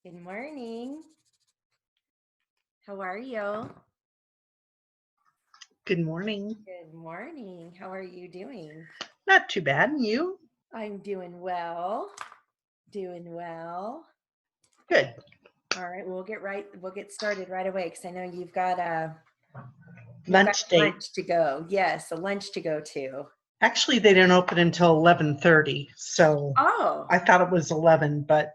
Good morning. How are you? Good morning. Good morning. How are you doing? Not too bad. And you? I'm doing well. Doing well. Good. All right, we'll get started right away because I know you've got Lunch date. lunch to go. Yes, a lunch to go to. Actually, they didn't open until 11:30, so Oh, I thought it was 11, but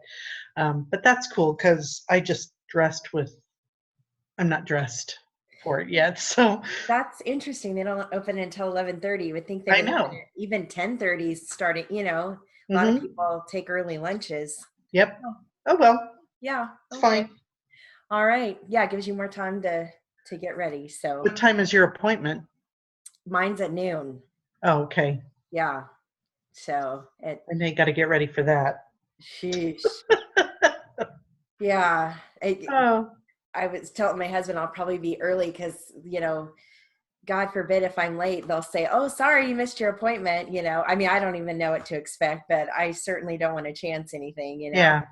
that's cool because I just dressed with. I'm not dressed for it yet, so that's interesting. They don't open until 11:30. You would think they I would open know. at even 10:30 starting, a lot of Mm-hmm. people take early lunches. Yep. Oh, Oh well, yeah, it's okay. fine. All right. Yeah, it gives you more time to get ready. So What time is your appointment? mine's at noon. Oh, okay. Yeah. So And they got to get ready for that. sheesh. Yeah. Oh, I was telling my husband I'll probably be early because, God forbid if I'm late, they'll say, "Oh, sorry, you missed your appointment." I mean, I don't even know what to expect, but I certainly don't want to chance anything. yeah,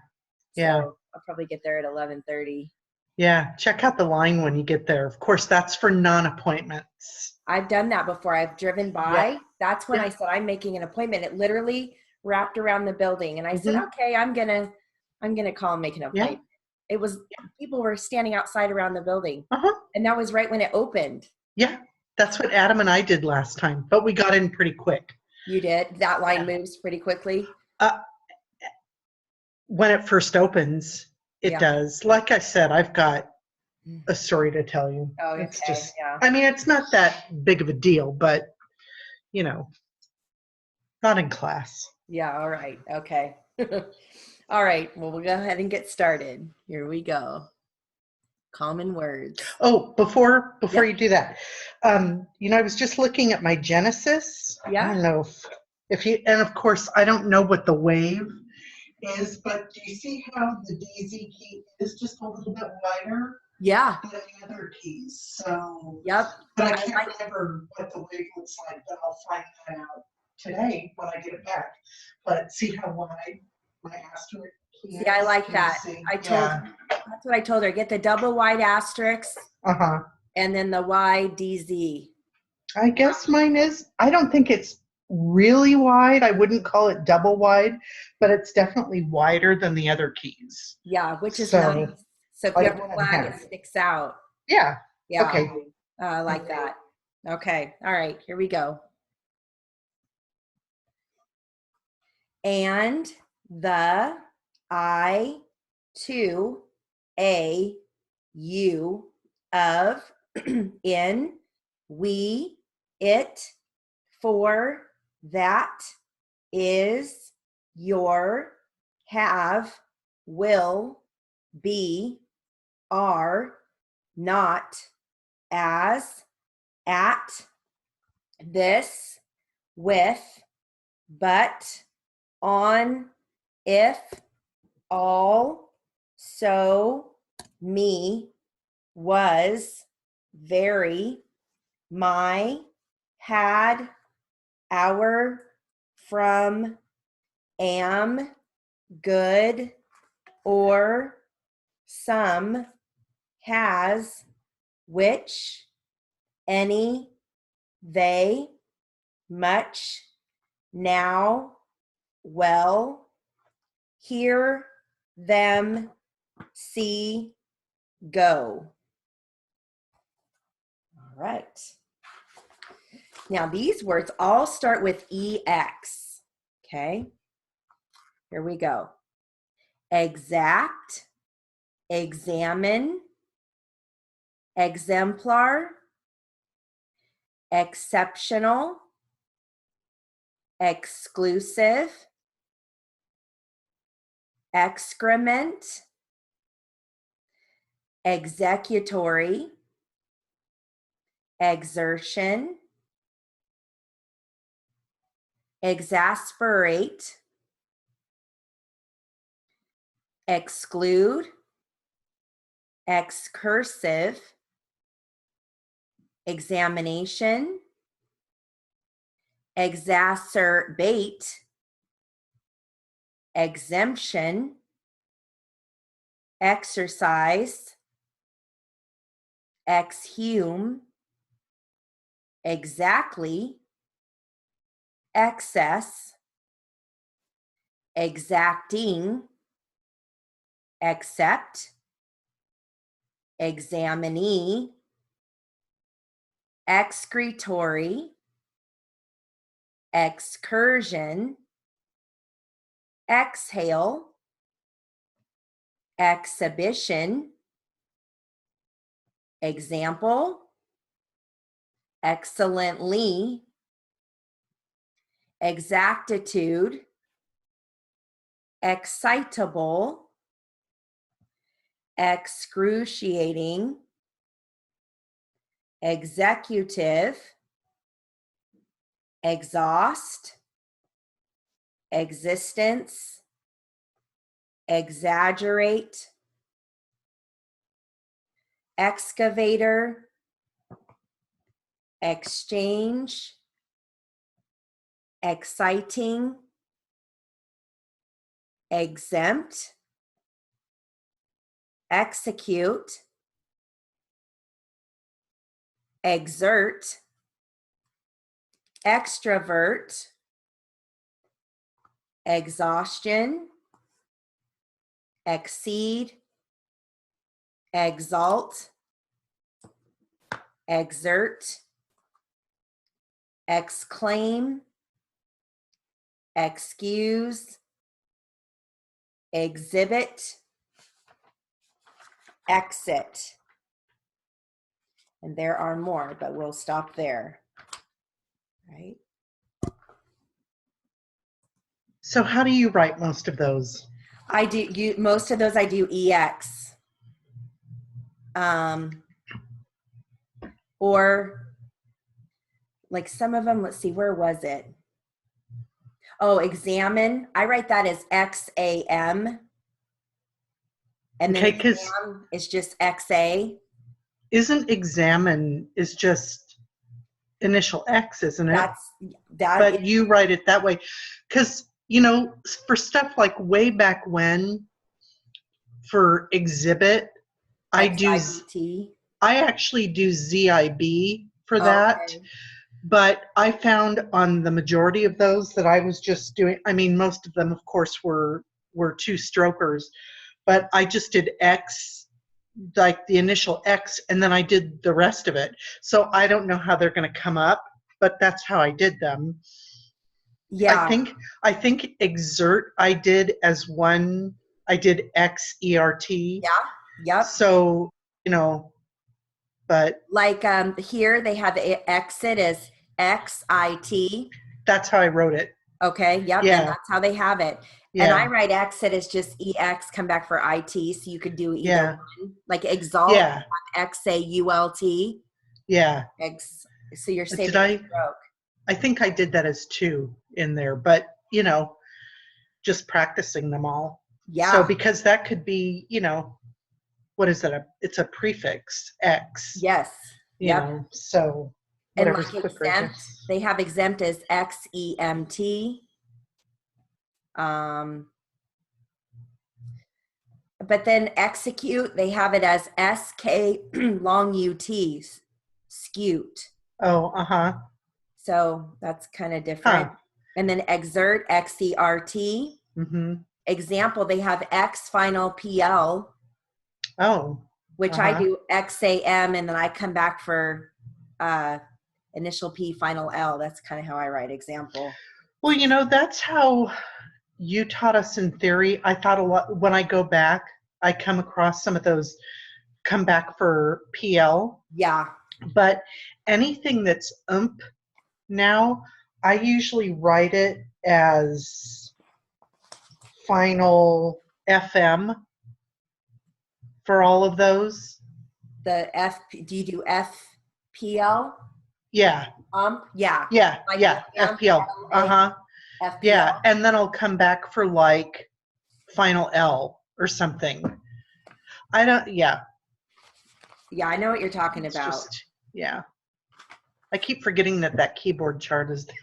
yeah, So I'll probably get there at 11:30. yeah. Check out the line when you get there. Of course, that's for non-appointments. I've done that before. I've driven Yep. by. That's when I Yep. said I'm making an appointment. It literally wrapped around the building, and I said, Mm-hmm. "Okay, I'm gonna call and make an Yeah. appointment." It was people were standing outside around the building, Uh-huh. and that was right when it opened. Yeah. That's what Adam and I did last time, but we got in pretty quick. You did. That line Yeah. moves pretty quickly. Uh, when it first opens, it Yeah. does. Like I said, I've got a story to tell you. Oh, It's okay. just, Yeah. I mean, it's not that big of a deal, but, you know, not in class. Yeah. All right. Okay. All right. Well, we'll go ahead and get started. Here we go. Common words. Oh, before Yep. you do that, I was just looking at my Genesis. I Yeah. don't know if you, and of course, I don't know what the wave is, but do you see how the DZ key is just a little bit wider Yeah. than the other keys? So, Yep. but I I can't like. remember what the wave looks like, but I'll find that out today when I get it back. But see how wide my asterisk key See, I is? like Can you that. see? I told. Yeah. That's what I told her. Get the double wide asterisk Uh-huh. and then the YDZ. I guess mine is. I don't think it's really wide. I wouldn't call it double wide, but it's definitely wider than the other keys. Yeah, which is nice. So So if you like have a one and a flag, it half. sticks out. Yeah. Yeah, Okay. I like that. Okay. All right. Here we go. And the I to a you of in we it for that is your have will be are not as at this with but on if all so me was very my had our from am good or some has which any they much now well hear them see go. All right. Now these words all start with EX. Okay. Here we go. Exact, examine, exemplar, exceptional, exclusive, excrement, executory, exertion, exasperate, exclude, excursive, examination, exacerbate, exemption, exercise, exhume, exactly, excess, exacting, accept, examinee, excretory, excursion, exhale, exhibition, example, excellently, exactitude, excitable, excruciating, executive, exhaust, existence, exaggerate, excavator, exchange, exciting, exempt, execute, exert, extrovert, exhaustion, exceed, exalt, exert, exclaim, excuse, exhibit, exit. And there are more, but we'll stop there. Right? So how do you write most of those? I do most of those I do EX. Or like some of them, let's see, where was it? Oh, examine. I write that as XAM. And then Okay, because exam is just XA. isn't examine is just initial X, isn't it? That But is you write it that way. Because, you know, for stuff like way back when, for exhibit, XIBT. I actually do ZIB for that. Okay. But I found on the majority of those that I was just doing, I mean, most of them, of course, were two strokers, but I just did X, like the initial X, and then I did the rest of it. So I don't know how they're going to come up, but that's how I did them. Yeah. I think exert I did as one. I did XERT. Yeah. Yep. So, you know, but Like here they have exit as XIT. that's how I wrote it. Okay. Yep. And Yeah. that's how they have it. And I Yeah. write exit as just EX, come back for IT. So you could do either Yeah. one. Like exalt, Yeah. XAULT. Yeah. So you're Did saving a stroke. I think I did that as two in there, but you know, just practicing them all. So Yeah. because that could be, you know, what is it? It's a prefix X, Yes. you Yep. know, so And whatever's like quicker, I exempt, guess. they have exempt as XEMT. But then execute, they have it as SK long UT, skewed. Oh, uh-huh. So that's kind of different. Huh. And then exert, XERT. Mm-hmm. Example, they have X final PL, Oh. which I Uh-huh. do XAM, and then I come back for initial P final L. That's kind of how I write example. Well, you know, that's how you taught us in theory. I thought a lot when I go back, I come across some of those come back for PL, Yeah. but anything that's now, I usually write it as final FM for all of those. The F, do you do FPL? Yeah, Yeah. yeah, Like yeah, example, FPL. Uh-huh. FPL. Yeah, and then I'll come back for like final L or something. I don't, yeah. Yeah, I know what you're talking It's about. just, yeah. I keep forgetting that keyboard chart is there.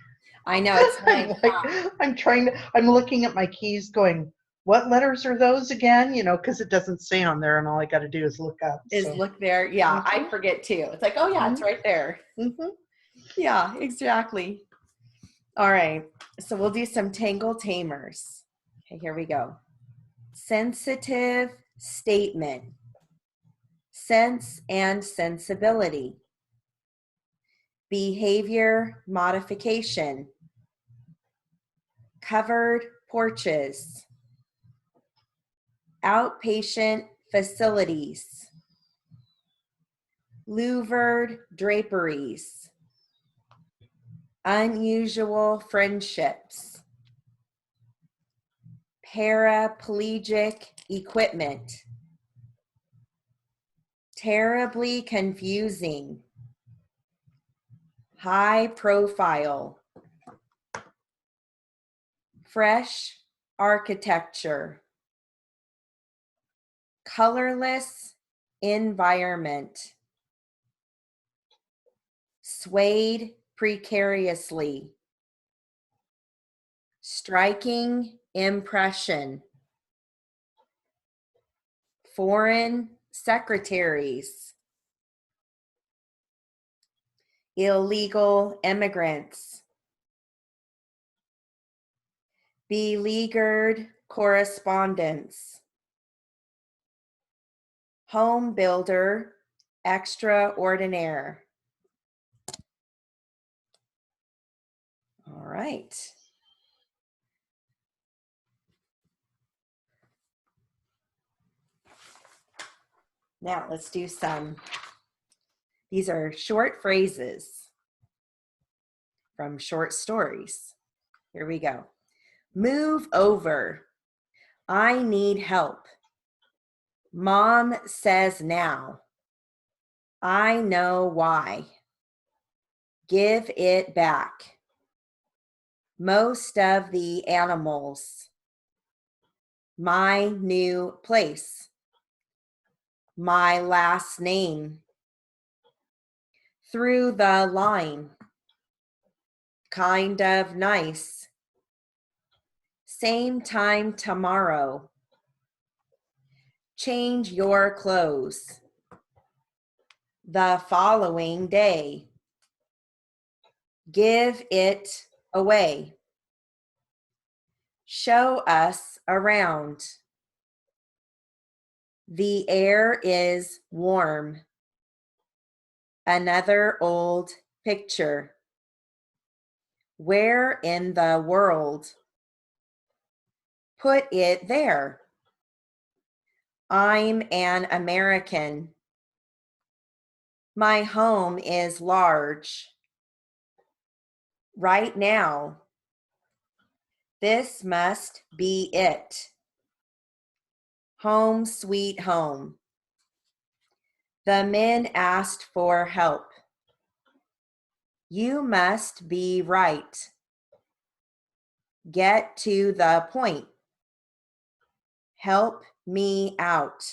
I know it's nice. I'm trying to, I'm looking at my keys going, what letters are those again? You know, because it doesn't say on there, and all I got to do is look up. Is So. look there. Yeah, I Mhm. forget too. It's like, oh yeah, it's right there. Mhm. Yeah, exactly. All right. So we'll do some Tangle Tamers. Okay, here we go. Sensitive statement. Sense and sensibility. Behavior modification. Covered porches. Outpatient facilities. Louvered draperies. Unusual friendships. Paraplegic equipment. Terribly confusing. High profile. Fresh architecture. Colorless environment. Swayed precariously. Striking impression. Foreign secretaries. Illegal immigrants. Beleaguered correspondence. Home builder extraordinaire. All right. Now let's do some. These are short phrases from short stories. Here we go. Move over. I need help. Mom says now. I know why. Give it back. Most of the animals. My new place. My last name. Through the line. Kind of nice. Same time tomorrow. Change your clothes. The following day. Give it away. Show us around. The air is warm. Another old picture. Where in the world? Put it there. I'm an American. My home is large. Right now. This must be it. Home sweet home. The men asked for help. You must be right. Get to the point. Help me out.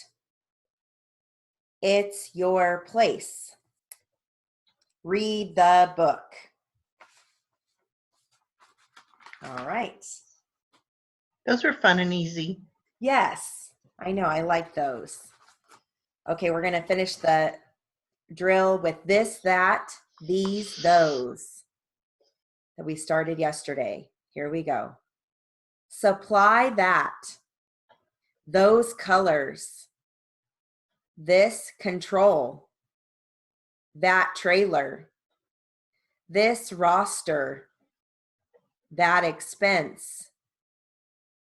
It's your place. Read the book. All right. Those were fun and easy. Yes, I know. I like those. Okay, we're going to finish the drill with this, that, these, those that we started yesterday. Here we go. Supply that. Those colors. This control. That trailer. This roster. That expense.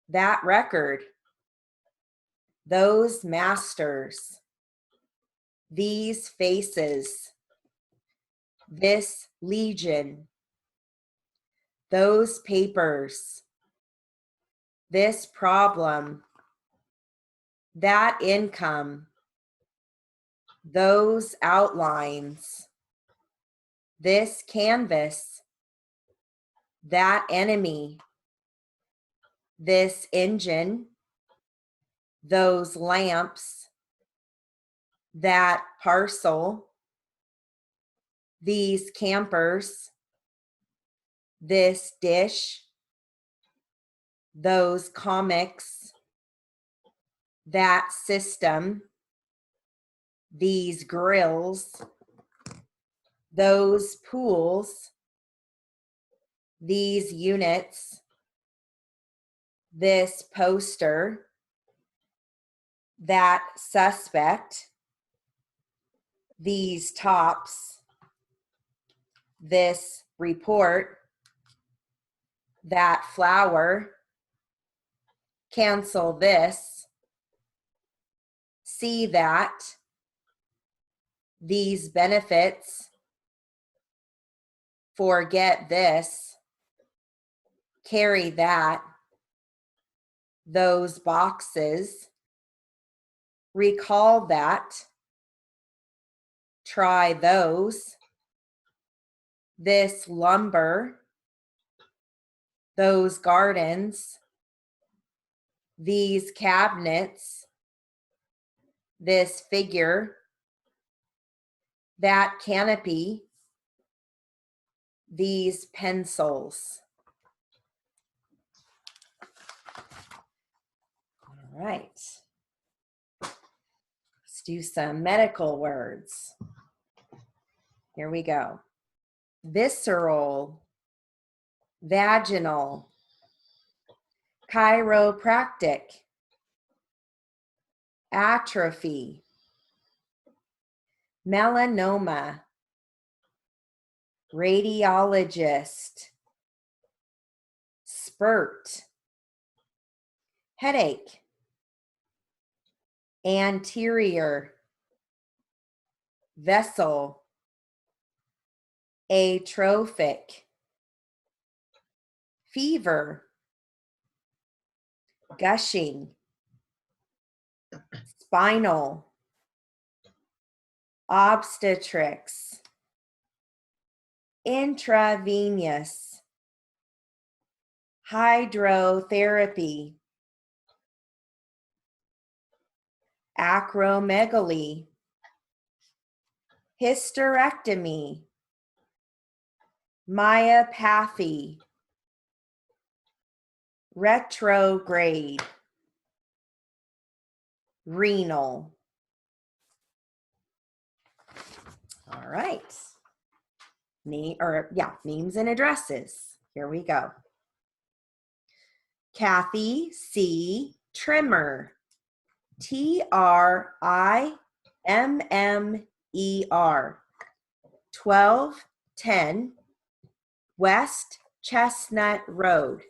That record. Those masters. These faces. This legion. Those papers. This problem. That income. Those outlines. This canvas. That enemy. This engine. Those lamps. That parcel. These campers. This dish. Those comics. that system, these grills, those pools, these units, this poster, that suspect, these tops, this report, that flower, cancel this, see that, these benefits, forget this, carry that, those boxes, recall that, try those, this lumber, those gardens, these cabinets, this figure, that canopy, these pencils. All right. Let's do some medical words. Here we go. Visceral, vaginal, chiropractic, atrophy, melanoma, radiologist, spurt, headache, anterior, vessel, atrophic, fever, gushing, spinal, obstetrics, intravenous, hydrotherapy, acromegaly, hysterectomy, myopathy, retrograde, renal. All right. Names and addresses. Here we go. Kathy C. Trimmer, Trimmer, 1210 West Chestnut Road,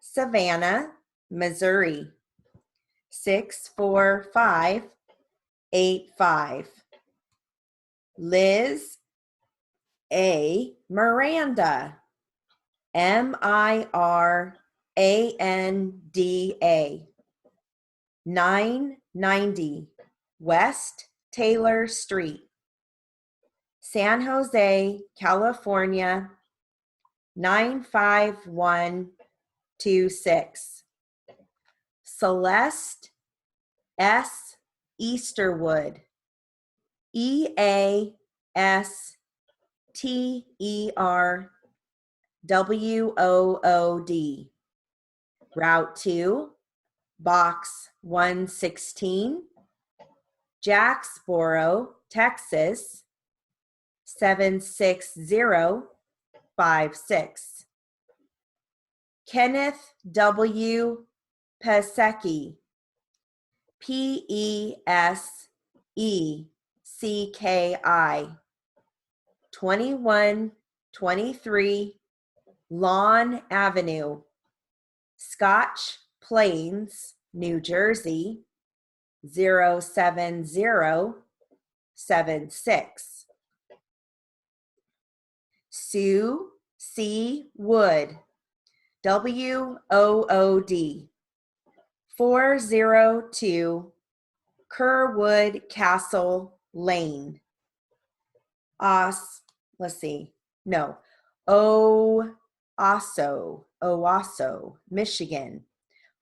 Savannah, Missouri, 64585. Liz A. Miranda, Miranda, 990 West Taylor Street, San Jose, California, 95126. Celeste S. Easterwood, EASTERWOOD, Route 2, Box 116, Jacksboro, Texas, 76056. Kenneth W. Pesecki, Pesecki, 2123 Lawn Avenue, Scotch Plains, New Jersey, 07076. Sue C. Wood, WOOD, 402 Kerwood Castle Lane, Owasso, Michigan,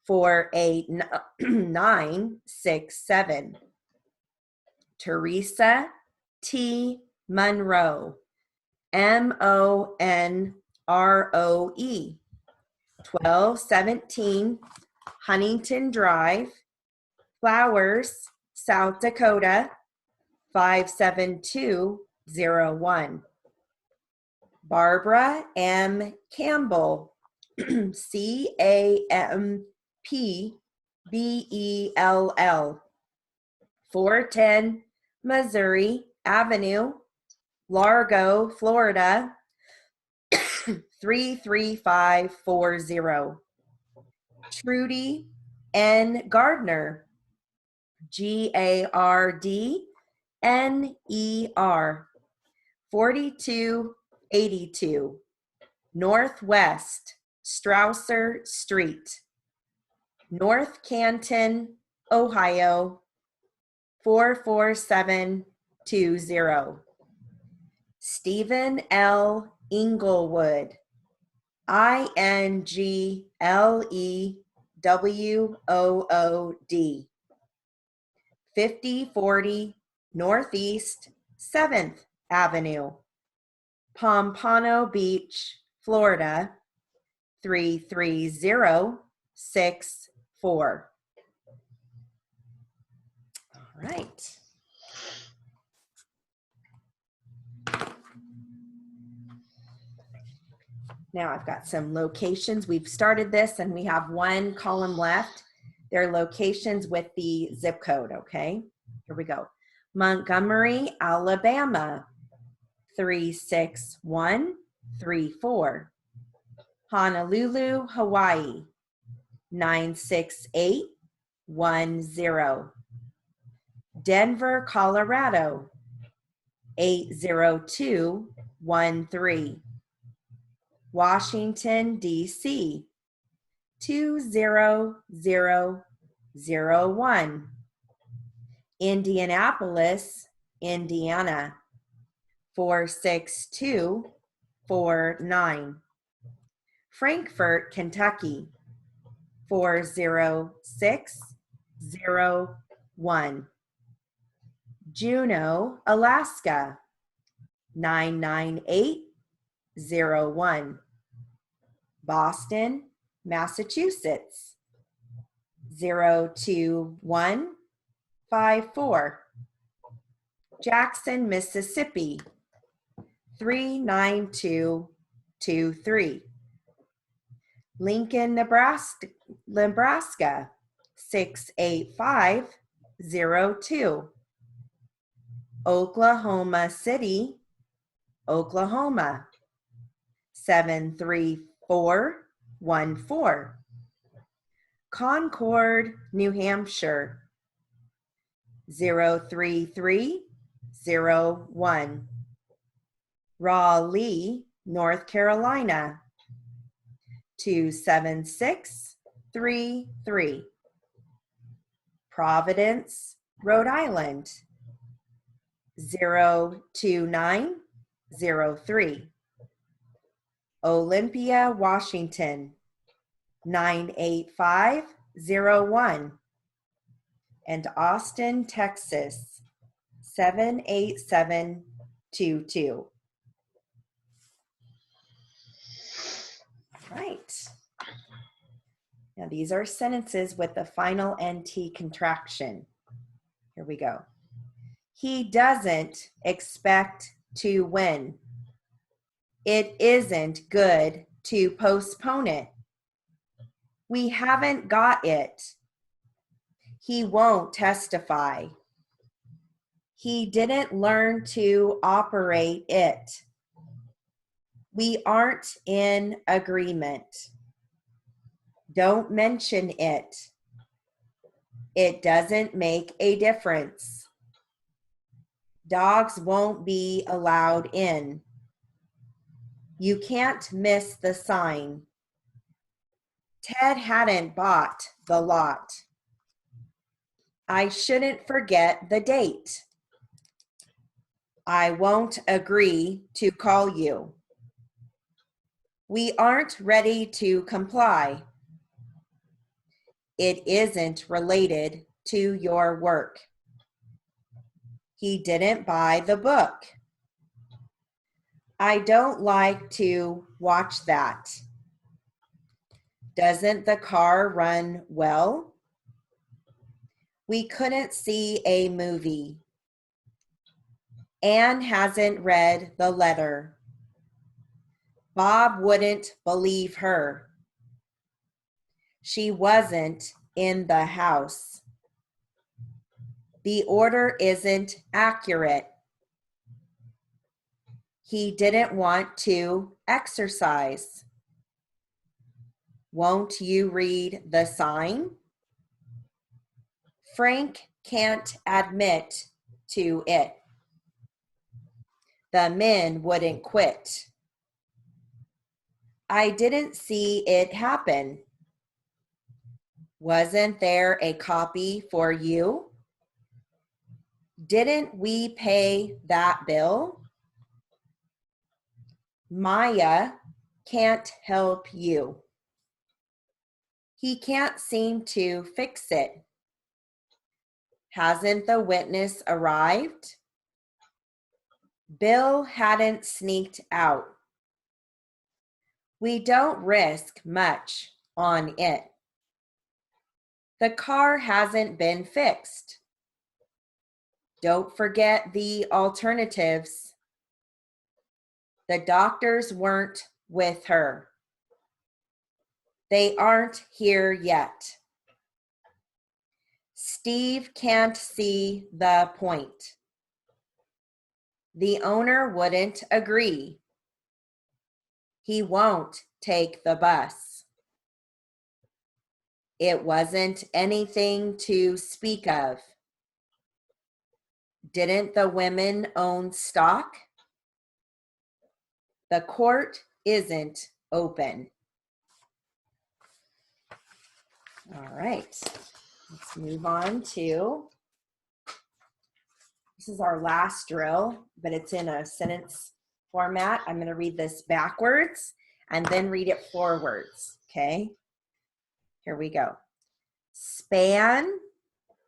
48967. Teresa T. Monroe, MONROE, 1217 Huntington Drive, Flowers, South Dakota, 57201. Barbara M. Campbell, Campbell, 410 Missouri Avenue, Largo, Florida, 33540. Trudy N. Gardner, Gardner, 4282 Northwest Strausser Street, North Canton, Ohio, 44720. Stephen L. Inglewood, Inglewood, 5040 Northeast 7th Avenue, Pompano Beach, Florida, 33064. All right. Now I've got some locations. We've started this and we have one column left. They're locations with the zip code, okay? Here we go. Montgomery, Alabama, 36134. Honolulu, Hawaii, 96810. Denver, Colorado, 80213. Washington, D.C., 20001. Indianapolis, Indiana, 46249. Frankfort, Kentucky, 40601. Juneau, Alaska, 99801. Boston, Massachusetts, 02154. Jackson, Mississippi, 39223. Lincoln, Nebraska, 68502. Oklahoma City, Oklahoma, 73414. Concord, New Hampshire, 03301. Raleigh, North Carolina, 27633. Providence, Rhode Island, 02903. Olympia, Washington, 98501. And Austin, Texas, 78722. Right. Now these are sentences with the final NT contraction. Here we go. He doesn't expect to win. It isn't good to postpone it. We haven't got it. He won't testify. He didn't learn to operate it. We aren't in agreement. Don't mention it. It doesn't make a difference. Dogs won't be allowed in. You can't miss the sign. Ted hadn't bought the lot. I shouldn't forget the date. I won't agree to call you. We aren't ready to comply. It isn't related to your work. He didn't buy the book. I don't like to watch that. Doesn't the car run well? We couldn't see a movie. Anne hasn't read the letter. Bob wouldn't believe her. She wasn't in the house. The order isn't accurate. He didn't want to exercise. Won't you read the sign? Frank can't admit to it. The men wouldn't quit. I didn't see it happen. Wasn't there a copy for you? Didn't we pay that bill? Maya can't help you. He can't seem to fix it. Hasn't the witness arrived? Bill hadn't sneaked out. We don't risk much on it. The car hasn't been fixed. Don't forget the alternatives. The doctors weren't with her. They aren't here yet. Steve can't see the point. The owner wouldn't agree. He won't take the bus. It wasn't anything to speak of. Didn't the women own stock? The court isn't open. All right, let's move on to, this is our last drill, but it's in a sentence format. I'm going to read this backwards and then read it forwards, okay? Here we go. Span,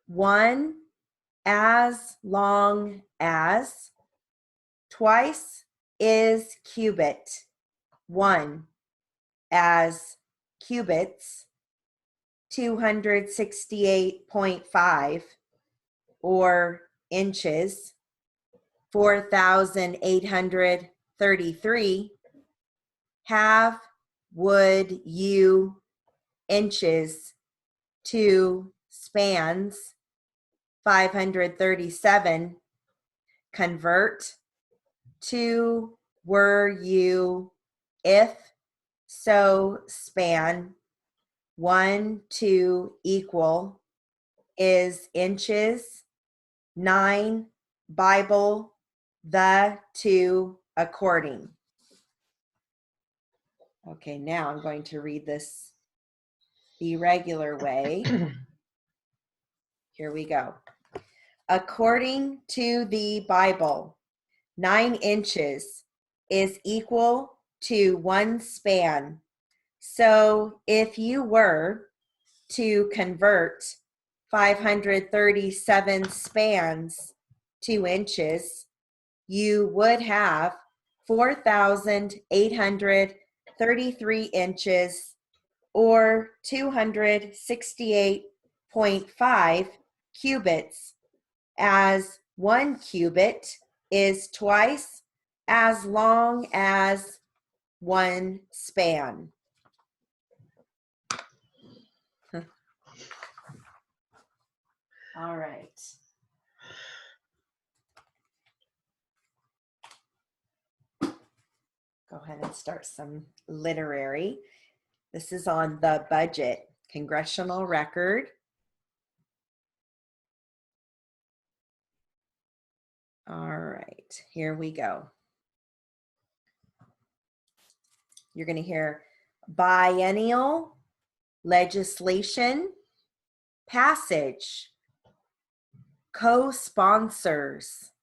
1 as long as, twice is cubit, 1 as cubits, 268.5 or inches, 4,833, half would you inches, 2 spans, 537, convert, 2 were you if so span, 1 2 equal is inches, 9 Bible, the 2 according. Okay, now I'm going to read this the regular way. Here we go. According to the Bible, 9 inches is equal to 1 span. So if you were to convert 537 spans to inches, you would have 4,833 inches or 268.5 cubits, as 1 cubit is twice as long as 1 span. All right. Go ahead and start some literary. This is on the budget, congressional record. All right, here we go. You're going to hear biennial, legislation, passage, co-sponsors,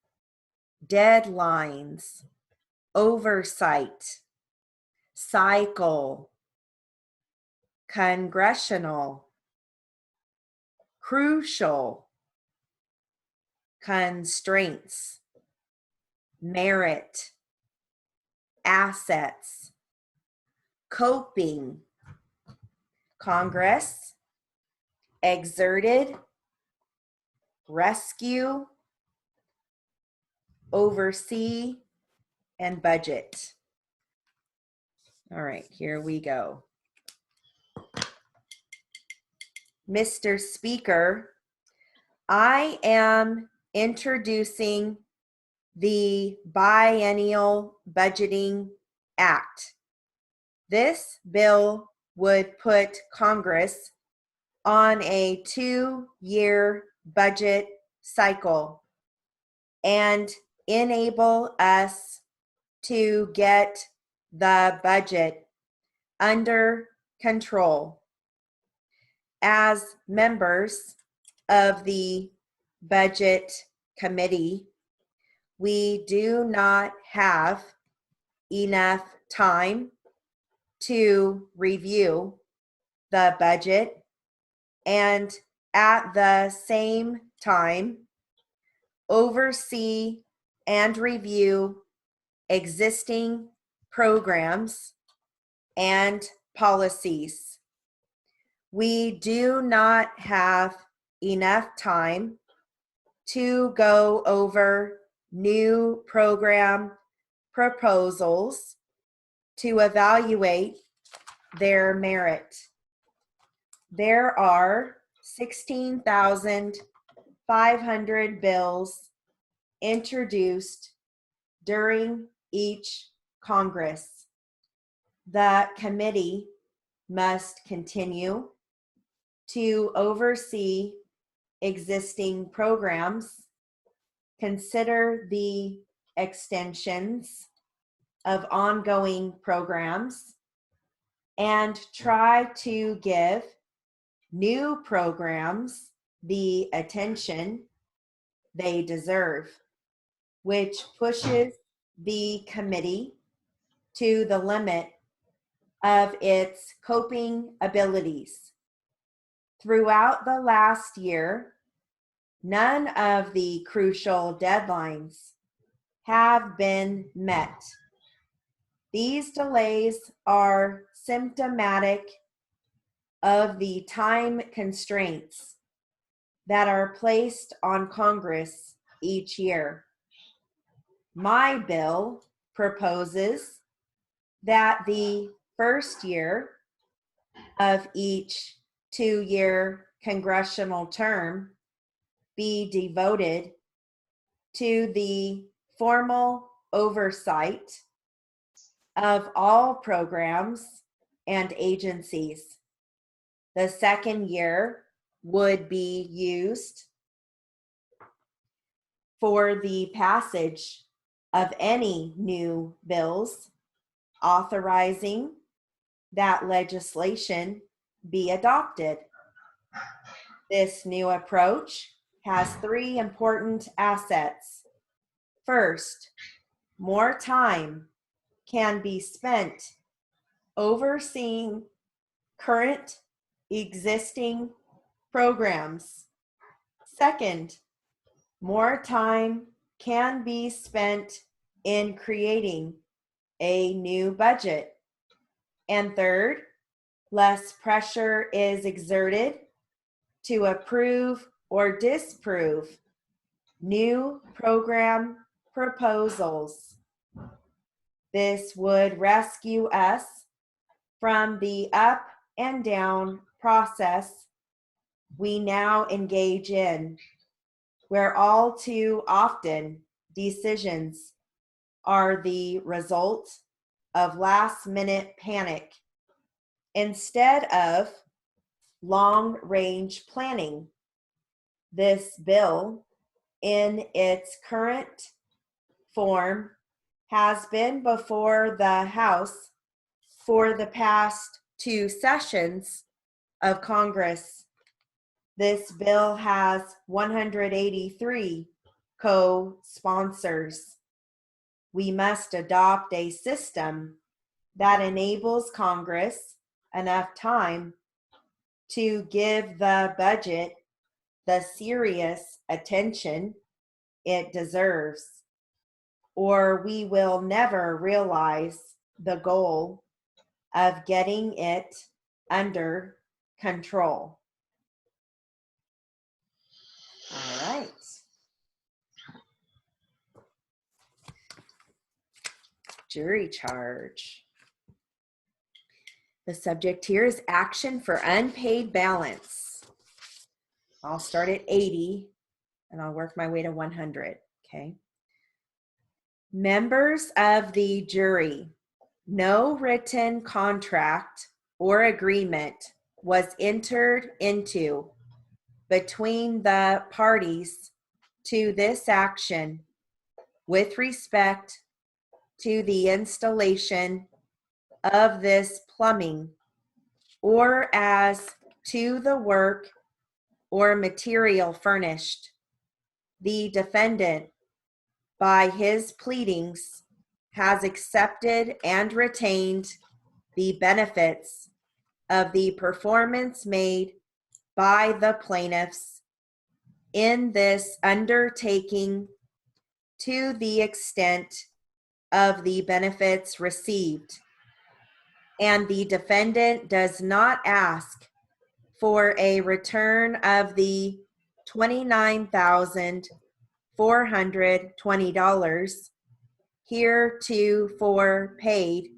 deadlines, oversight, cycle, congressional, crucial, constraints, merit, assets, coping, Congress, exerted, rescue, oversee, and budget. All right, here we go. Mr. Speaker, I am introducing the Biennial Budgeting Act. This bill would put Congress on a 2-year budget cycle and enable us to get the budget under control. As members of the Budget Committee, we do not have enough time to review the budget and at the same time oversee and review existing programs and policies. We do not have enough time to go over new program proposals to evaluate their merit. There are 16,500 bills introduced during each Congress. The committee must continue to oversee existing programs, consider the extensions of ongoing programs, and try to give new programs the attention they deserve, which pushes the committee to the limit of its coping abilities. Throughout the last year, none of the crucial deadlines have been met. These delays are symptomatic of the time constraints that are placed on Congress each year. My bill proposes that the first year of each 2-year congressional term be devoted to the formal oversight of all programs and agencies. The second year would be used for the passage of any new bills authorizing that legislation be adopted. This new approach has 3 important assets. First, more time can be spent overseeing current existing programs. Second, more time can be spent in creating a new budget. And third, less pressure is exerted to approve or disapprove new program proposals. This would rescue us from the up and down process we now engage in, where all too often decisions are the result of last-minute panic instead of long-range planning. This bill, in its current form, has been before the House for the past 2 sessions of Congress. This bill has 183 co-sponsors. We must adopt a system that enables Congress enough time to give the budget the serious attention it deserves, or we will never realize the goal of getting it under control. All right. jury charge. The subject here is action for unpaid balance. I'll start at 80 and I'll work my way to 100, okay? Members of the jury, no written contract or agreement was entered into between the parties to this action with respect to the installation of this plumbing or as to the work or material furnished. The defendant, by his pleadings, has accepted and retained the benefits of the performance made by the plaintiffs in this undertaking to the extent of the benefits received, and the defendant does not ask for a return of the $29,420 heretofore paid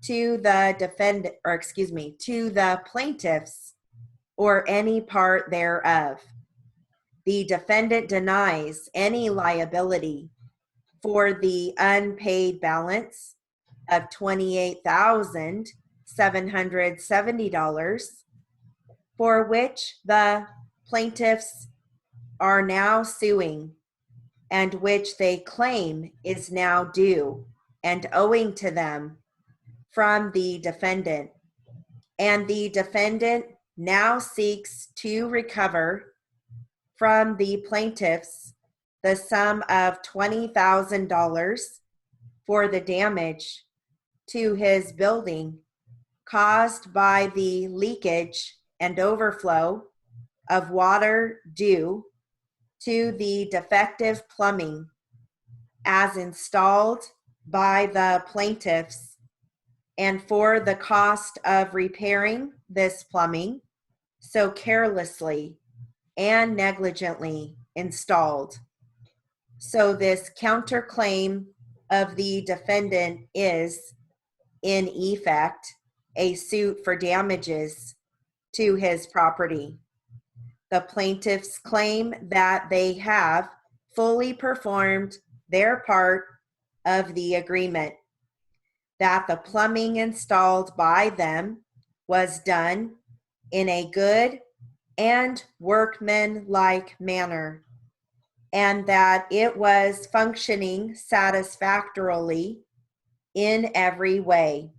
to the defendant, or excuse me, to the plaintiffs or any part thereof. The defendant denies any liability for the unpaid balance of $28,770 for which the plaintiffs are now suing and which they claim is now due and owing to them from the defendant. And the defendant now seeks to recover from the plaintiffs the sum of $20,000 for the damage to his building caused by the leakage and overflow of water due to the defective plumbing as installed by the plaintiffs, and for the cost of repairing this plumbing so carelessly and negligently installed. So this counterclaim of the defendant is, in effect, a suit for damages to his property. The plaintiffs claim that they have fully performed their part of the agreement, that the plumbing installed by them was done in a good and workmanlike manner, and that it was functioning satisfactorily in every way.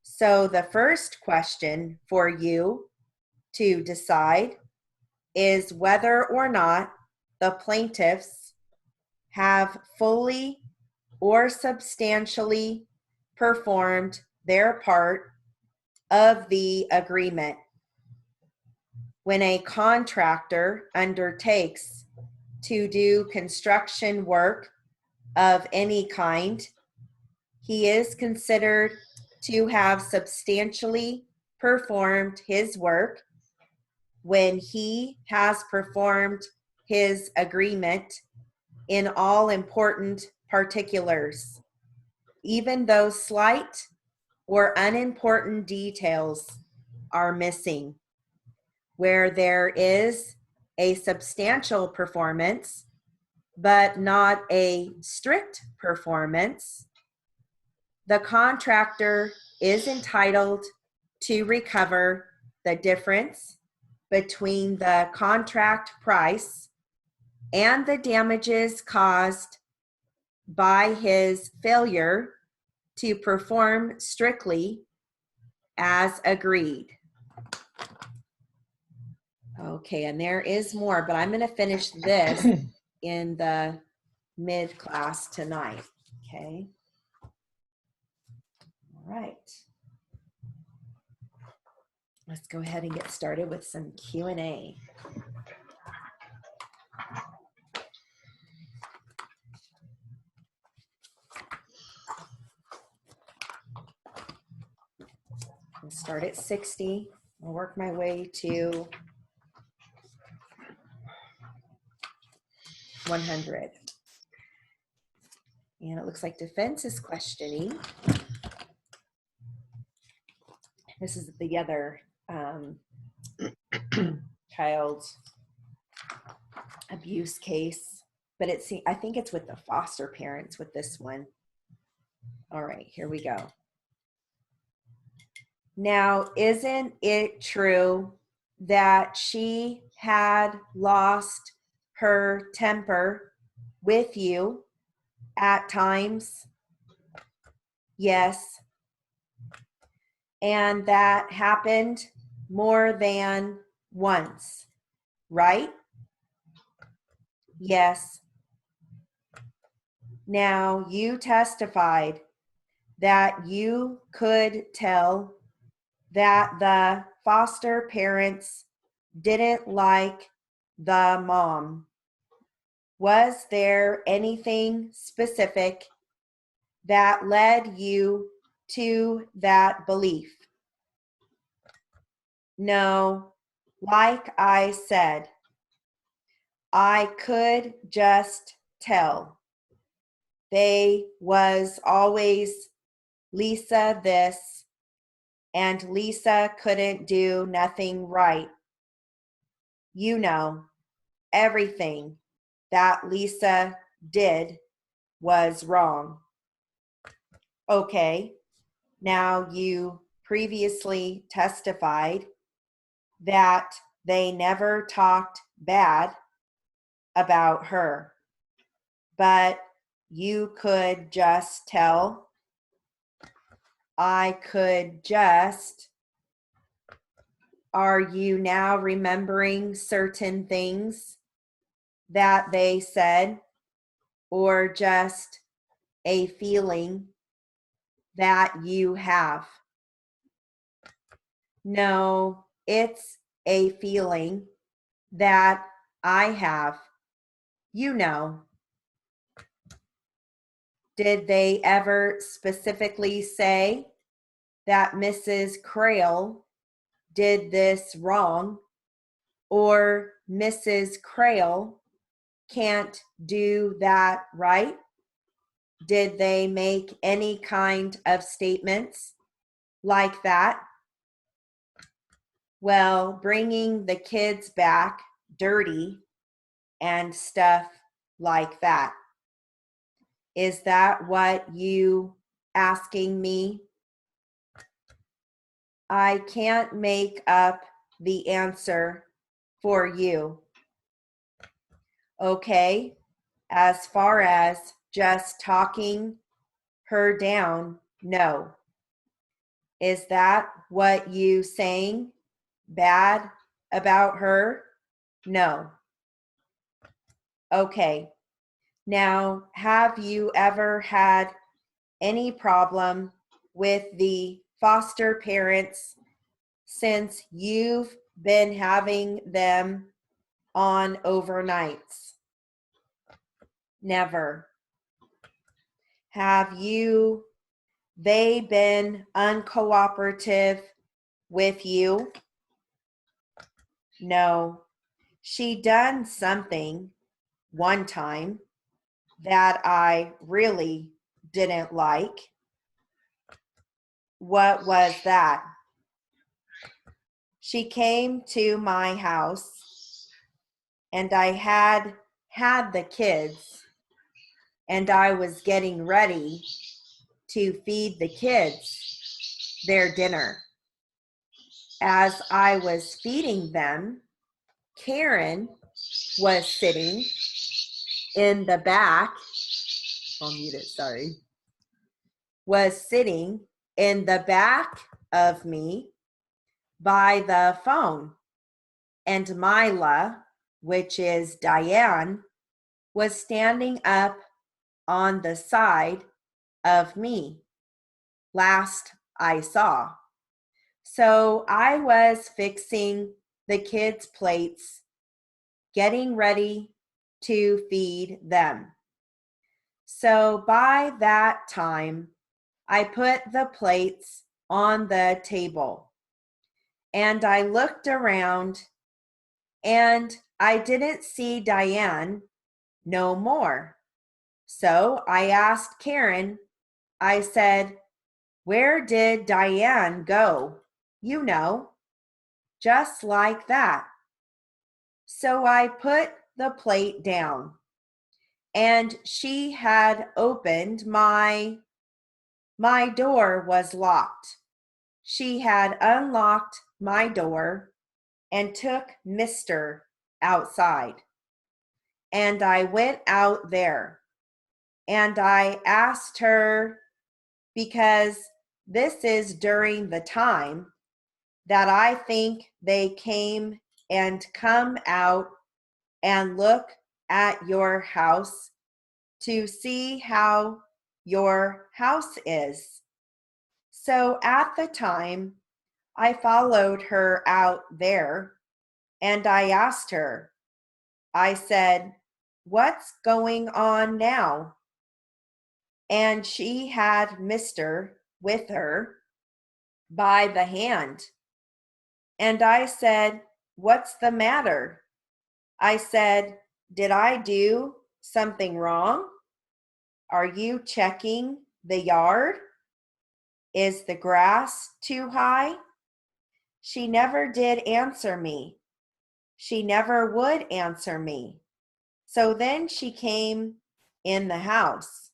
So the first question for you to decide is whether or not the plaintiffs have fully or substantially performed their part of the agreement. When a contractor undertakes to do construction work of any kind, he is considered to have substantially performed his work when he has performed his agreement in all important particulars, even though slight or unimportant details are missing. Where there is a substantial performance, but not a strict performance, the contractor is entitled to recover the difference between the contract price and the damages caused by his failure to perform strictly as agreed. Okay, and there is more, but I'm going to finish this in the mid-class tonight, okay? All right. Let's go ahead and get started with some Q&A. I'll start at 60. I'll work my way to 100. And it looks like defense is questioning. This is the other child abuse case, but I think it's with the foster parents with this one. All right, here we go. Now, isn't it true that she had lost her temper with you at times? Yes. And that happened more than once, right? Yes. Now, you testified that you could tell that the foster parents didn't like the mom. Was there anything specific that led you to that belief? No, like I said, I could just tell. They was always Lisa this, and Lisa couldn't do nothing right. You know, everything that Lisa did was wrong. Okay, now you previously testified that they never talked bad about her, but you could just tell. I could just. Are you now remembering certain things that they said, or just a feeling that you have? No, it's a feeling that I have. You know. Did they ever specifically say that Mrs. Crail did this wrong, or Mrs. Crail can't do that right? Did they make any kind of statements like that? Well, bringing the kids back dirty and stuff like that. Is that what you asking me? I can't make up the answer for you. Okay, as far as just talking her down, no. Is that what you saying bad about her? No. Okay. Now, have you ever had any problem with the foster parents since you've been having them on overnights? Never. Have they been uncooperative with you? No. She done something one time that I really didn't like. What was that? She came to my house and I had the kids and I was getting ready to feed the kids their dinner. As I was feeding them, Karen was sitting in the back. I'll mute it, sorry. Was sitting in the back of me by the phone. And Mila, which is Diane, was standing up on the side of me. Last I saw. So I was fixing the kids' plates, getting ready to feed them. So by that time, I put the plates on the table and I looked around and I didn't see Diane no more. So I asked Karen, I said, "Where did Diane go? You know, just like that." So I put the plate down, and she had opened my door was locked. She had unlocked my door and took Mr. outside. And I went out there and I asked her, because this is during the time that I think they came and come out and look at your house to see how your house is. So at the time, I followed her out there and I asked her, I said, "What's going on now?" And she had Mr. with her by the hand. And I said, "What's the matter?" I said, "Did I do something wrong? Are you checking the yard? Is the grass too high?" She never did answer me. She never would answer me. So then she came in the house.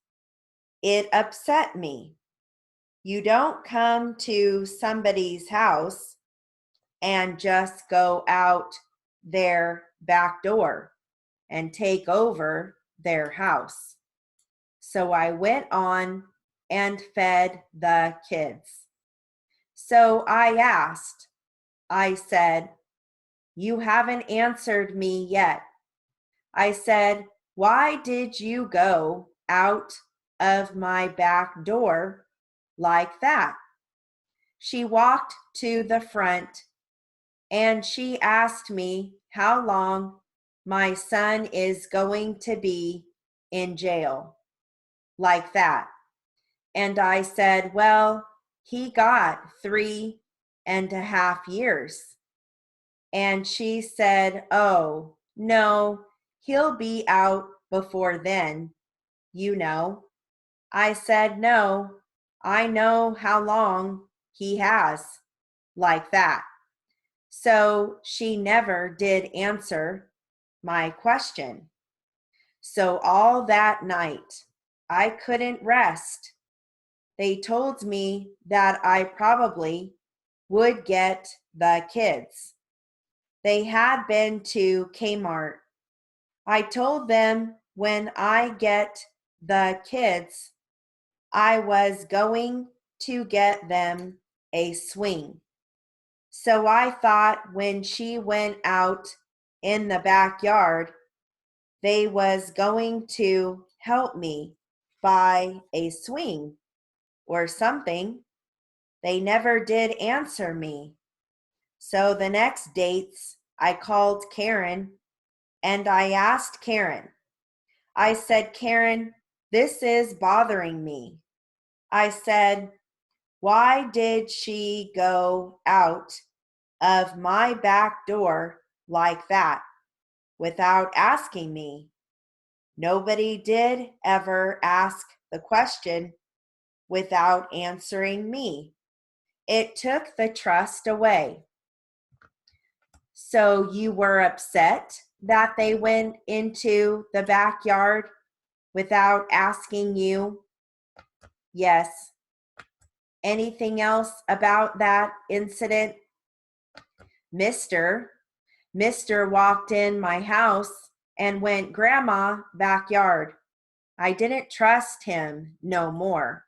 It upset me. You don't come to somebody's house and just go out their back door and take over their house. So I went on and fed the kids. So I asked, I said, "You haven't answered me yet." I said, "Why did you go out of my back door like that?" She walked to the front and she asked me how long my son is going to be in jail, like that. And I said, "Well, he got 3.5 years. And she said, "Oh, no, he'll be out before then, you know." I said, "No, I know how long he has," like that. So she never did answer my question. So all that night, I couldn't rest. They told me that I probably would get the kids. They had been to Kmart. I told them when I get the kids, I was going to get them a swing. So I thought when she went out in the backyard, they was going to help me buy a swing or something. They never did answer me. So the next dates, I called Karen and I asked Karen, I said, "Karen, this is bothering me." I said, "Why did she go out of my back door like that without asking me?" Nobody did ever ask the question without answering me. It took the trust away. So you were upset that they went into the backyard without asking you? Yes. Anything else about that incident? Mr. Mr. walked in my house and went, "Grandma, backyard." I didn't trust him no more.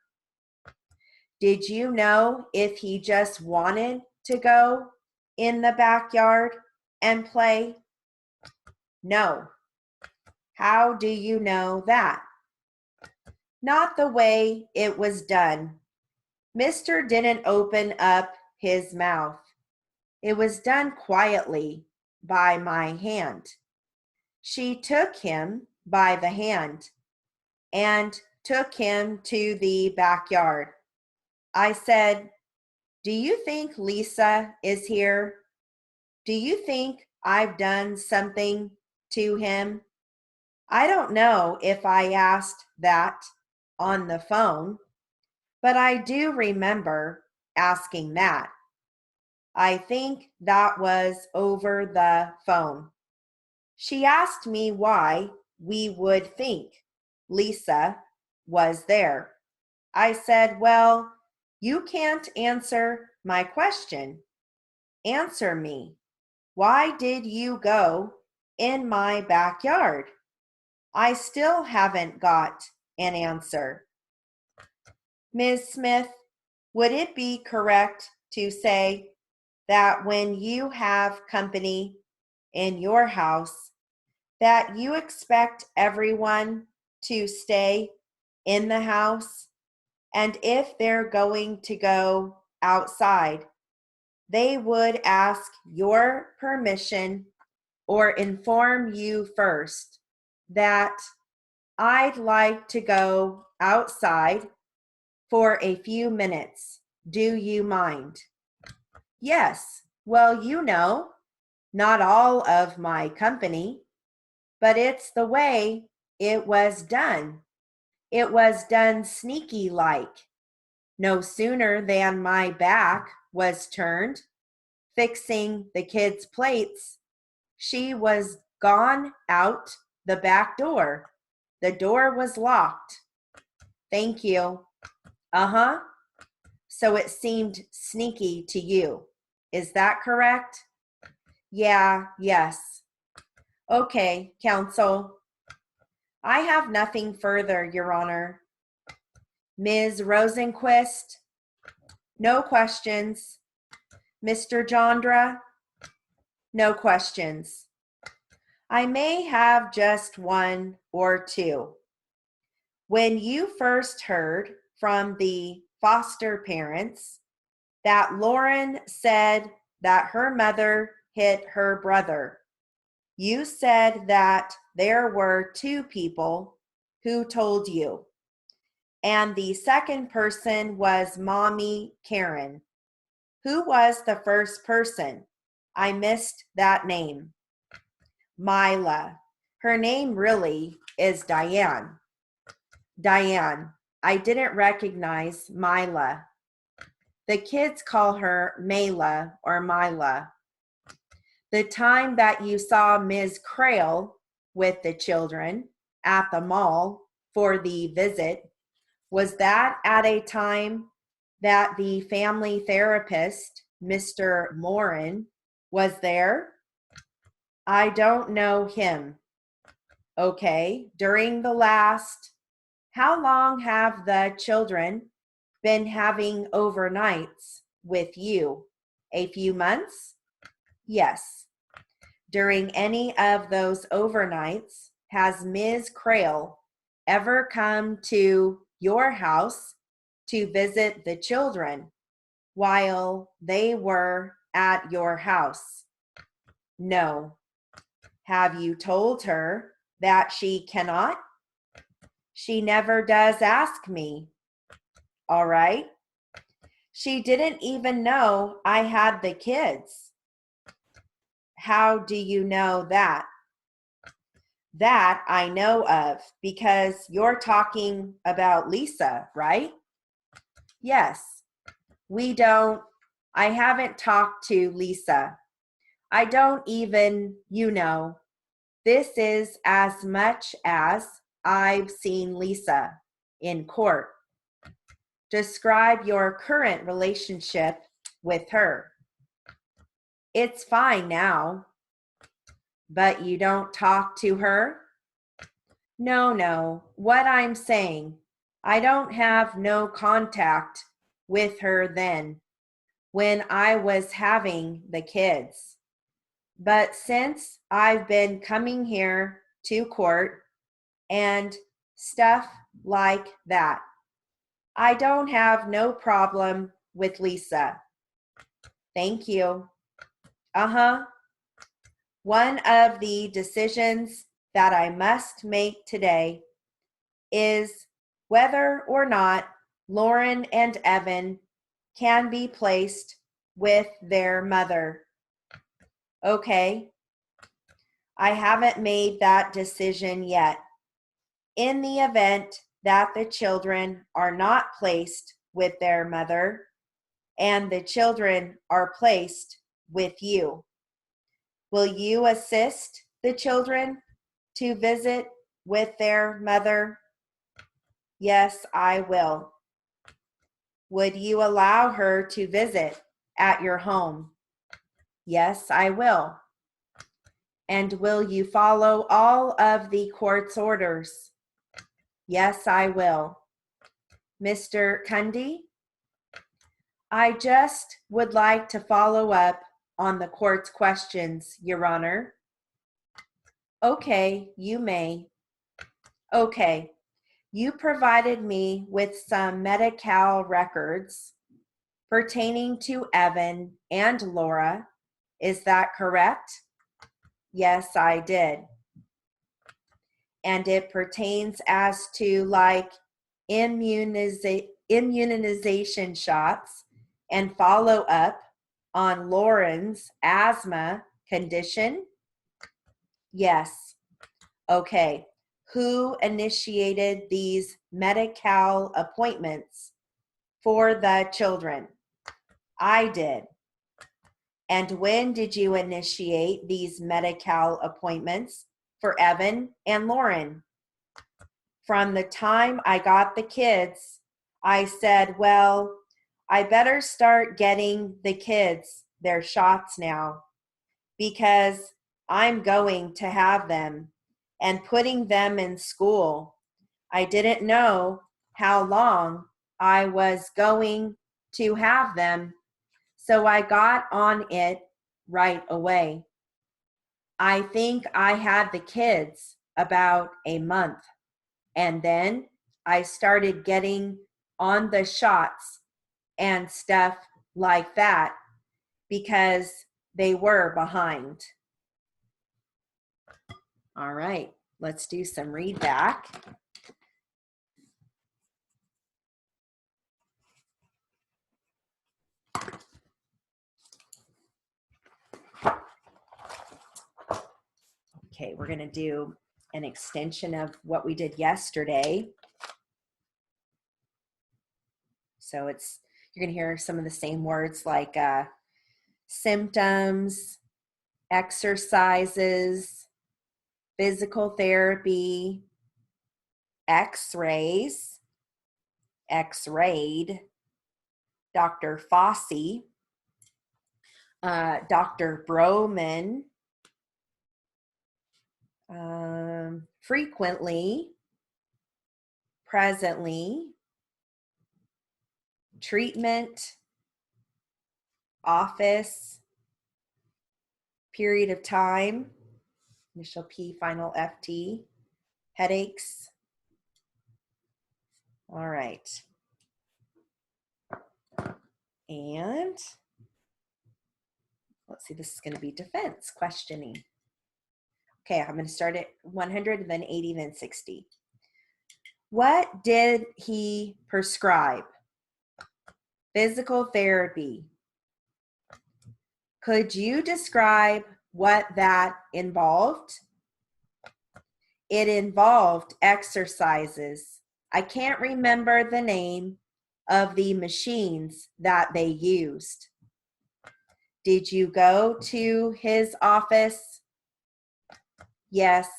Did you know if he just wanted to go in the backyard and play? No. How do you know that? Not the way it was done. Mr. didn't open up his mouth. It was done quietly by my hand. She took him by the hand and took him to the backyard. I said, "Do you think Lisa is here? Do you think I've done something to him?" I don't know if I asked that on the phone, but I do remember asking that. I think that was over the phone. She asked me why we would think Lisa was there. I said, well, you can't answer my question. Answer me. Why did you go in my backyard? I still haven't got an answer. Ms. Smith, would it be correct to say that when you have company in your house, that you expect everyone to stay in the house? And if they're going to go outside, they would ask your permission or inform you first that I'd like to go outside for a few minutes. Do you mind? Yes. Well, not all of my company, but it's the way it was done. It was done sneaky like. No sooner than my back was turned, fixing the kids' plates, she was gone out the back door. The door was locked. Thank you. Uh-huh. So it seemed sneaky to you. Is that correct? Yeah, yes. Okay, counsel. I have nothing further, Your Honor. Ms. Rosenquist, no questions. Mr. Jandra, no questions. I may have just one or two. When you first heard from the foster parents that Lauren said that her mother hit her brother, you said that there were two people who told you, and the second person was Mommy Karen. Who was the first person? I missed that name. Mila. Her name really is Diane. Diane. I didn't recognize Mila. The kids call her Mayla or Mila. The time that you saw Ms. Crail with the children at the mall for the visit, was that at a time that the family therapist, Mr. Morin, was there? I don't know him. Okay, during the last, how long have the children been having overnights with you? A few months? Yes. During any of those overnights, has Ms. Crail ever come to your house to visit the children while they were at your house? No. Have you told her that she cannot? She never does ask me. All right. She didn't even know I had the kids. How do you know that? That I know of because you're talking about Lisa, right? Yes. I haven't talked to Lisa. I don't even, this is as much as I've seen Lisa in court. Describe your current relationship with her. It's fine now. But you don't talk to her? No. What I'm saying, I don't have no contact with her then when I was having the kids. But since I've been coming here to court and stuff like that, I don't have no problem with Lisa. Thank you. Uh-huh. One of the decisions that I must make today is whether or not Lauren and Evan can be placed with their mother. Okay. I haven't made that decision yet. In the event that the children are not placed with their mother and the children are placed with you, will you assist the children to visit with their mother? Yes, I will. Would you allow her to visit at your home? Yes, I will. And will you follow all of the court's orders? Yes, I will. Mr. Cundy, I just would like to follow up on the court's questions, Your Honor. Okay, you may. Okay, you provided me with some Medi-Cal records pertaining to Evan and Laura. Is that correct? Yes, I did. And it pertains as to like immunization shots and follow up on Lauren's asthma condition? Yes. Okay. Who initiated these Medi-Cal appointments for the children? I did. And when did you initiate these Medi-Cal appointments for Evan and Lauren? From the time I got the kids, I said, well, I better start getting the kids their shots now because I'm going to have them and putting them in school. I didn't know how long I was going to have them, so I got on it right away. I think I had the kids about a month, and then I started getting on the shots and stuff like that because they were behind. All right, let's do some read back. Okay, we're going to do an extension of what we did yesterday. So you're going to hear some of the same words like symptoms, exercises, physical therapy, x-rays, x-rayed, Dr. Fossey, Dr. Broman, frequently, presently, treatment, office, period of time, initial P, final FT, headaches. All right. And let's see, this is going to be defense questioning. Okay, I'm going to start at 100, then 80, then 60. What did he prescribe? Physical therapy. Could you describe what that involved? It involved exercises. I can't remember the name of the machines that they used. Did you go to his office? Yes.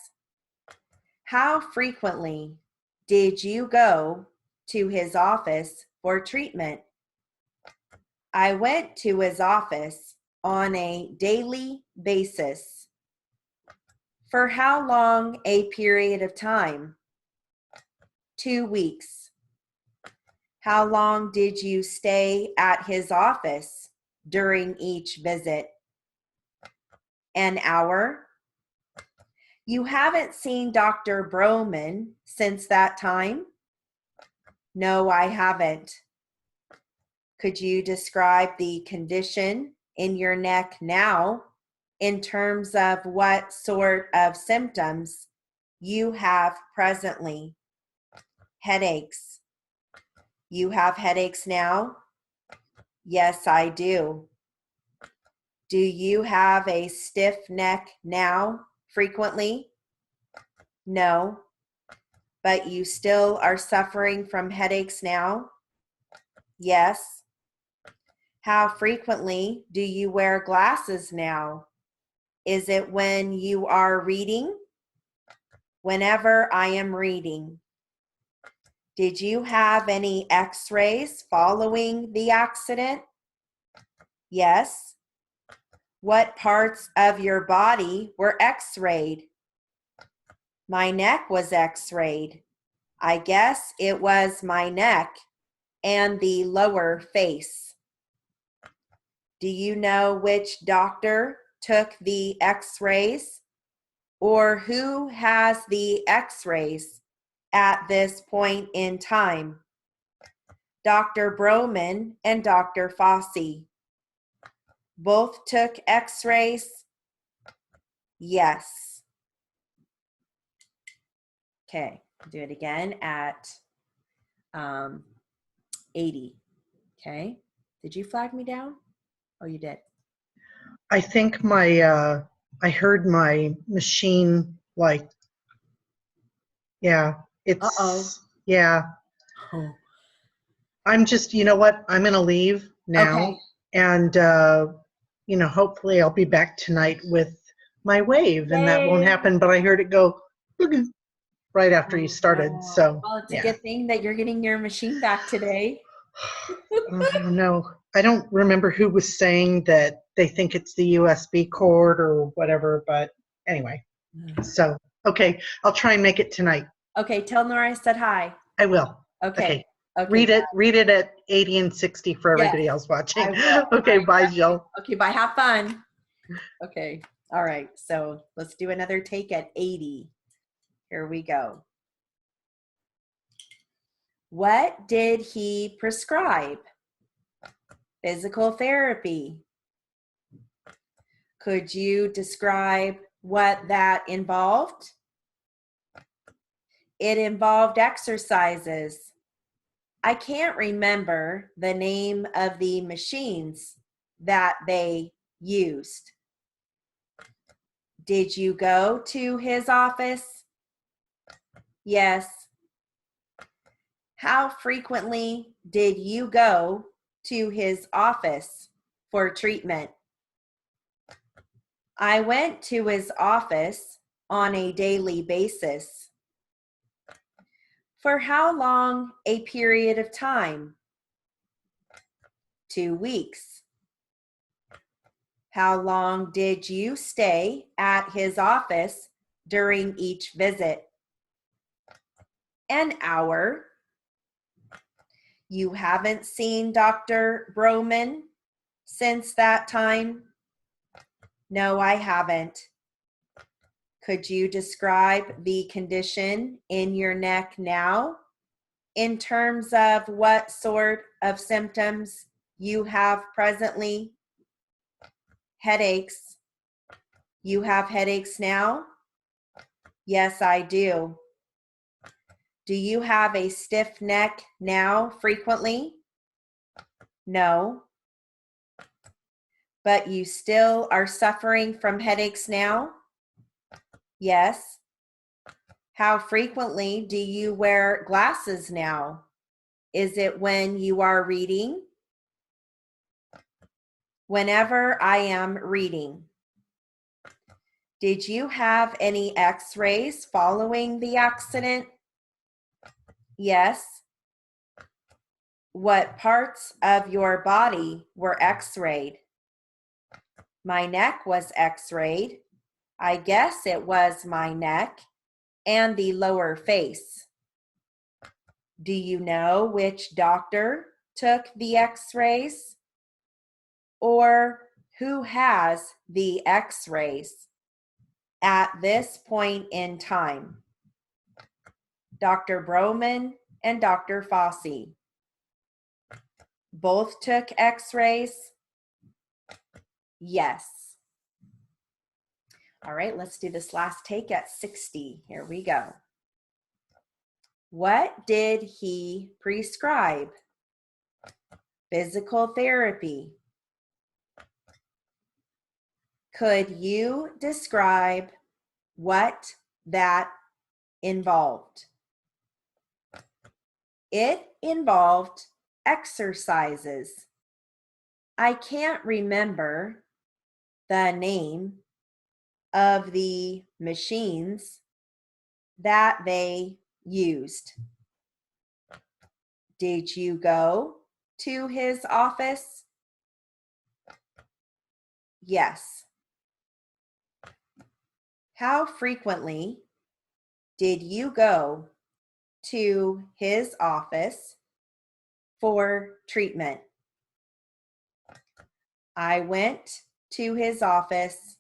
How frequently did you go to his office for treatment? I went to his office on a daily basis. For how long a period of time? 2 weeks. How long did you stay at his office during each visit? An hour. You haven't seen Dr. Broman since that time? No, I haven't. Could you describe the condition in your neck now in terms of what sort of symptoms you have presently? Headaches. You have headaches now? Yes, I do. Do you have a stiff neck now frequently? No. But you still are suffering from headaches now? Yes. How frequently do you wear glasses now? Is it when you are reading? Whenever I am reading. Did you have any x-rays following the accident? Yes. What parts of your body were x-rayed? My neck was x-rayed. I guess it was my neck and the lower face. Do you know which doctor took the x-rays or who has the x-rays at this point in time? Dr. Broman and Dr. Fossey. Both took x-rays? Yes. Okay, do it again at 80. Okay, did you flag me down? Oh, you did. I think I heard my machine, like, yeah, Uh-oh. yeah. Oh. I'm just, you know what? I'm going to leave now. Okay. And, hopefully I'll be back tonight with my wave and that won't Yay. happen. But I heard it go right after you started. So, Well, it's a yeah. good thing that you're getting your machine back today. Oh, no, I don't remember who was saying that they think it's the USB cord or whatever. But anyway, so, okay, I'll try and make it tonight. Okay, tell Nora I said hi. I will. Okay. Read it at 80 and 60 for everybody else watching. I will. Okay, bye, Jill. Okay, bye. Have fun. Okay. All right. So let's do another take at 80. Here we go. What did he prescribe? Physical therapy. Could you describe what that involved? It involved exercises. I can't remember the name of the machines that they used. Did you go to his office? Yes. How frequently did you go to his office for treatment? I went to his office on a daily basis. For how long a period of time? 2 weeks. How long did you stay at his office during each visit? An hour. You haven't seen Dr. Broman since that time? No, I haven't. Could you describe the condition in your neck now in terms of what sort of symptoms you have presently? Headaches. You have headaches now? Yes, I do. Do you have a stiff neck now frequently? No. But you still are suffering from headaches now? Yes. How frequently do you wear glasses now? Is it when you are reading? Whenever I am reading. Did you have any x-rays following the accident? Yes. What parts of your body were x-rayed? My neck was x-rayed. I guess it was my neck and the lower face. Do you know which doctor took the x-rays? Or who has the x-rays at this point in time? Dr. Broman and Dr. Fossey. Both took x-rays? Yes. All right, let's do this last take at 60. Here we go. What did he prescribe? Physical therapy. Could you describe what that involved. It involved exercises. I can't remember the name of the machines that they used. Did you go to his office? Yes. How frequently did you go to his office for treatment? I went to his office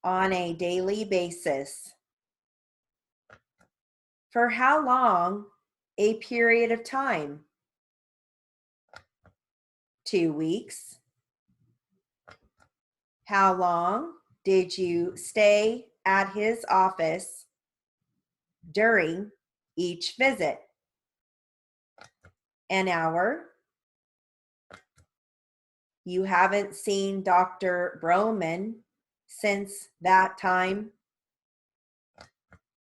on a daily basis. For how long a period of time? 2 weeks. How long did you stay at his office during each visit? An hour. You haven't seen Dr. Broman since that time?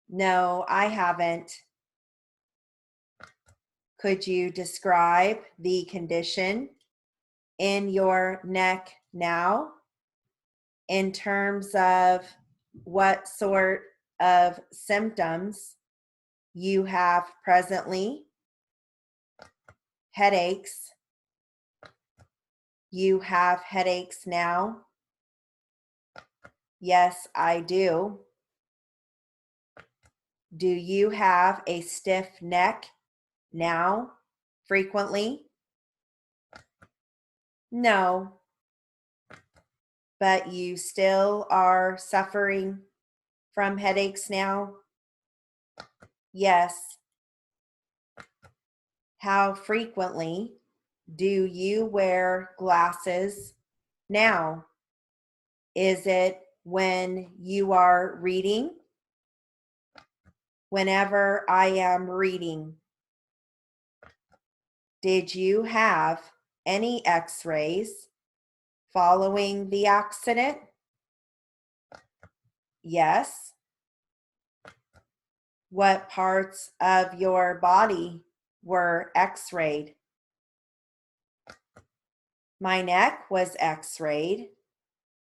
No, I haven't. Could you describe the condition in your neck now in terms of what sort of symptoms you have presently? Headaches. You have headaches now? Yes, I do. Do you have a stiff neck now frequently? No, but you still are suffering from headaches now? Yes. How frequently do you wear glasses now? Is it when you are reading? Whenever I am reading. Did you have any x-rays following the accident? Yes. What parts of your body were x-rayed? My neck was x-rayed.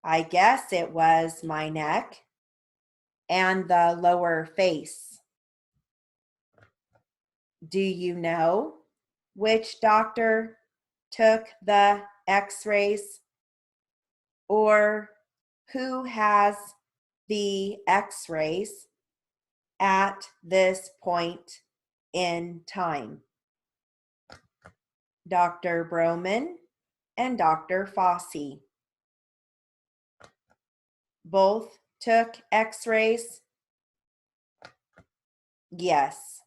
I guess it was my neck and the lower face. Do you know which doctor took the x-rays or who has the x-rays at this point in time? Dr. Broman and Dr. Fossey. Both took x-rays? Yes.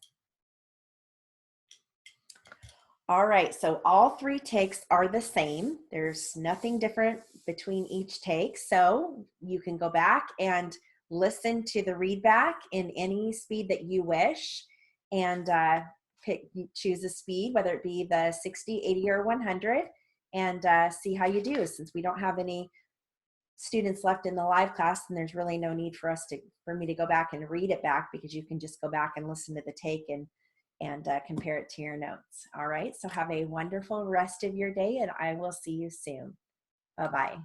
All right, so all 3 takes are the same. There's nothing different between each take. So you can go back and listen to the read back in any speed that you wish and choose a speed, whether it be the 60, 80, or 100, and see how you do. Since we don't have any students left in the live class, and there's really no need for me to go back and read it back, because you can just go back and listen to the take and compare it to your notes. All right, so have a wonderful rest of your day, and I will see you soon. Bye-bye.